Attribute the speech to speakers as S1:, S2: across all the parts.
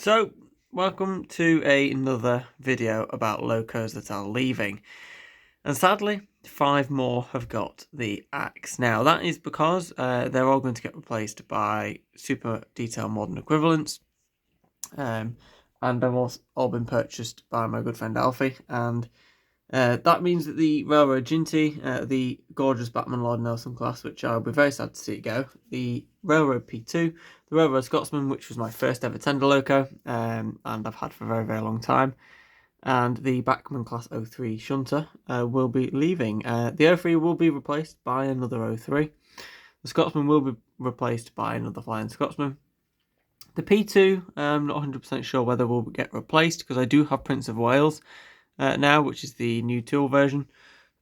S1: So, welcome to another video about locos that are leaving. And sadly, 5 more have got the axe. Now, that is because they're all going to get replaced by super detail modern equivalents. And they've all been purchased by my good friend Alfie. And that means that the Railroad Ginty, the gorgeous Batman Lord Nelson class, which I'll be very sad to see it go, the Railroad P2, the Railroad Scotsman, which was my first ever tender loco, and I've had for a very, very long time, and the Bachmann Class 03 Shunter will be leaving. The 03 will be replaced by another 03. The Scotsman will be replaced by another Flying Scotsman. The P2, I'm not 100% sure whether will get replaced, because I do have Prince of Wales now, which is the new tool version.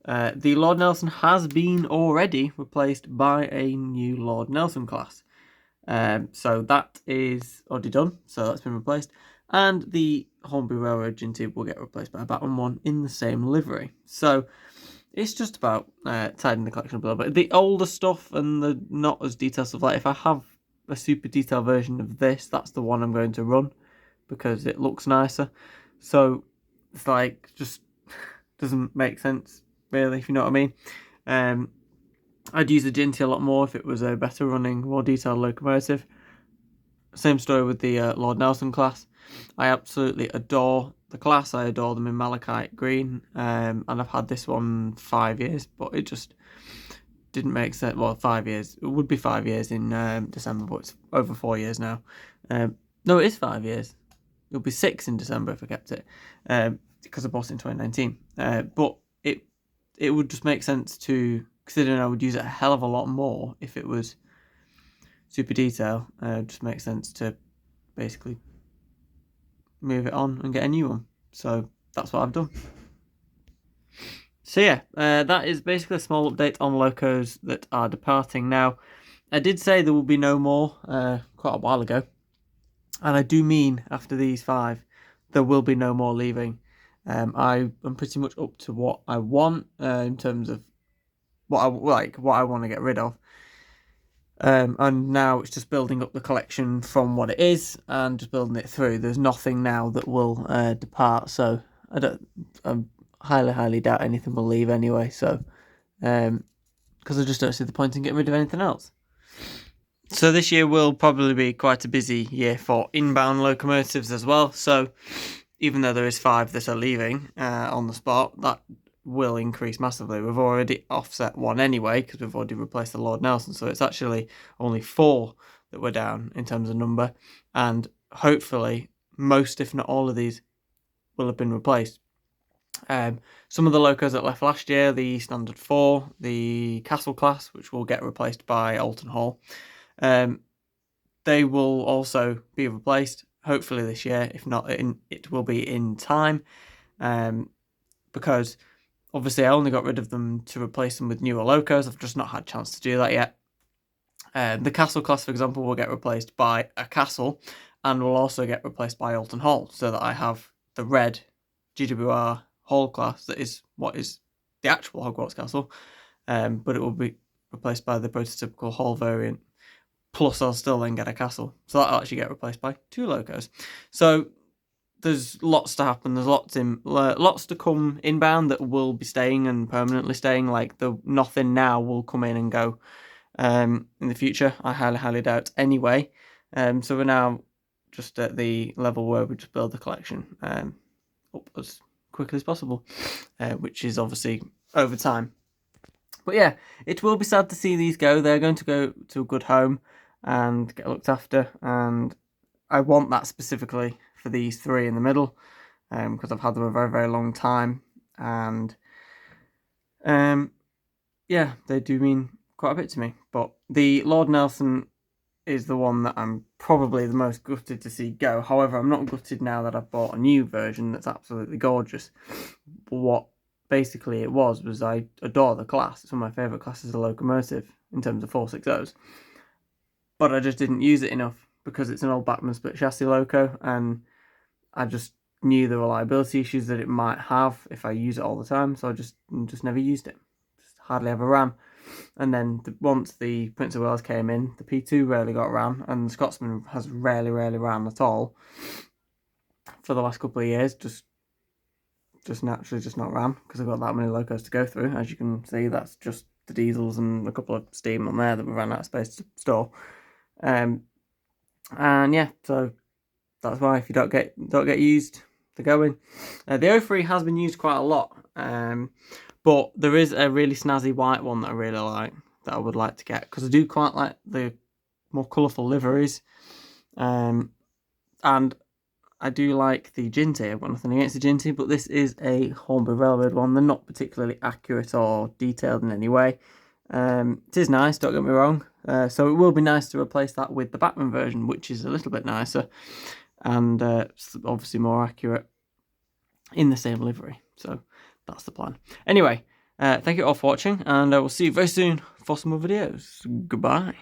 S1: The Lord Nelson has been already replaced by a new Lord Nelson class. So that is already done, so that's been replaced. And the Hornby Railroad Ginty will get replaced by a Batman one in the same livery. So it's just about tidying the collection up a little bit. The older stuff and the not as detailed stuff, like if I have a super detailed version of this, that's the one I'm going to run because it looks nicer. So it's like just doesn't make sense really, if you know what I mean. I'd use the Ginty a lot more if it was a better running, more detailed locomotive. Same story with the Lord Nelson class. I absolutely adore the class. I adore them in malachite green, and I've had this one 5 years, but it just didn't make sense. Well, 5 years. It would be 5 years in December, but it's over 4 years now. No, it is 5 years. It'll be 6 in December if I kept it, because I bought it in 2019. But it would just make sense to, considering I would use it a hell of a lot more if it was super detail. Just makes sense to basically move it on and get a new one. So that's what I've done. So yeah, that is basically a small update on locos that are departing. Now, I did say there will be no more quite a while ago, and I do mean after these 5, there will be no more leaving. I am pretty much up to what I want in terms of what I want to get rid of. And now it's just building up the collection from what it is and just building it through. There's nothing now that will depart, so I highly doubt anything will leave anyway. So, because I just don't see the point in getting rid of anything else. So this year will probably be quite a busy year for inbound locomotives as well. So even though there is 5 that are leaving on the spot, that will increase massively. We've already offset 1 anyway because we've already replaced the Lord Nelson, so it's actually only 4 that we're down in terms of number, and hopefully most, if not all of these, will have been replaced. Some of the locos that left last year, the Standard 4, the Castle class, which will get replaced by Alton Hall, they will also be replaced hopefully this year. If not, it will be in time, because obviously I only got rid of them to replace them with newer locos. I've just not had a chance to do that yet. The Castle class, for example, will get replaced by a Castle and will also get replaced by Alton Hall, so that I have the red GWR Hall class that is what is the actual Hogwarts Castle, but it will be replaced by the prototypical Hall variant. Plus, I'll still then get a Castle, so that'll actually get replaced by 2 locos. So there's lots to happen. There's lots to come inbound that will be staying and permanently staying. Like the nothing now will come in and go in the future. I highly doubt anyway. So we're now just at the level where we just build the collection up as quickly as possible, which is obviously over time. But yeah, it will be sad to see these go. They're going to go to a good home and get looked after, and I want that specifically for these 3 in the middle, because I've had them a very, very long time, and yeah, they do mean quite a bit to me. But the Lord Nelson is the one that I'm probably the most gutted to see go. However, I'm not gutted now that I've bought a new version that's absolutely gorgeous. But what basically it was I adore the class. It's one of my favourite classes of locomotive in terms of 460s. But I just didn't use it enough because it's an old Bachmann split chassis loco, and I just knew the reliability issues that it might have if I use it all the time, so I just never used it. Just hardly ever ran. And then once the Prince of Wales came in, the P2 rarely got ran, and the Scotsman has rarely ran at all. for the last couple of years, just naturally just not ran, because I've got that many locos to go through. As you can see, that's just the diesels and a couple of steam on there that we ran out of space to store. And yeah, so that's why if you don't get used, they're going. The 03 has been used quite a lot, but there is a really snazzy white one that I really like, that I would like to get, because I do quite like the more colourful liveries, and I do like the Ginty. I've got nothing against the Ginty, but this is a Hornby Railroad one. They're not particularly accurate or detailed in any way. It is nice, don't get me wrong. So it will be nice to replace that with the Batman version, which is a little bit nicer and obviously more accurate in the same livery. So that's the plan. Anyway, thank you all for watching, and I will see you very soon for some more videos. Goodbye.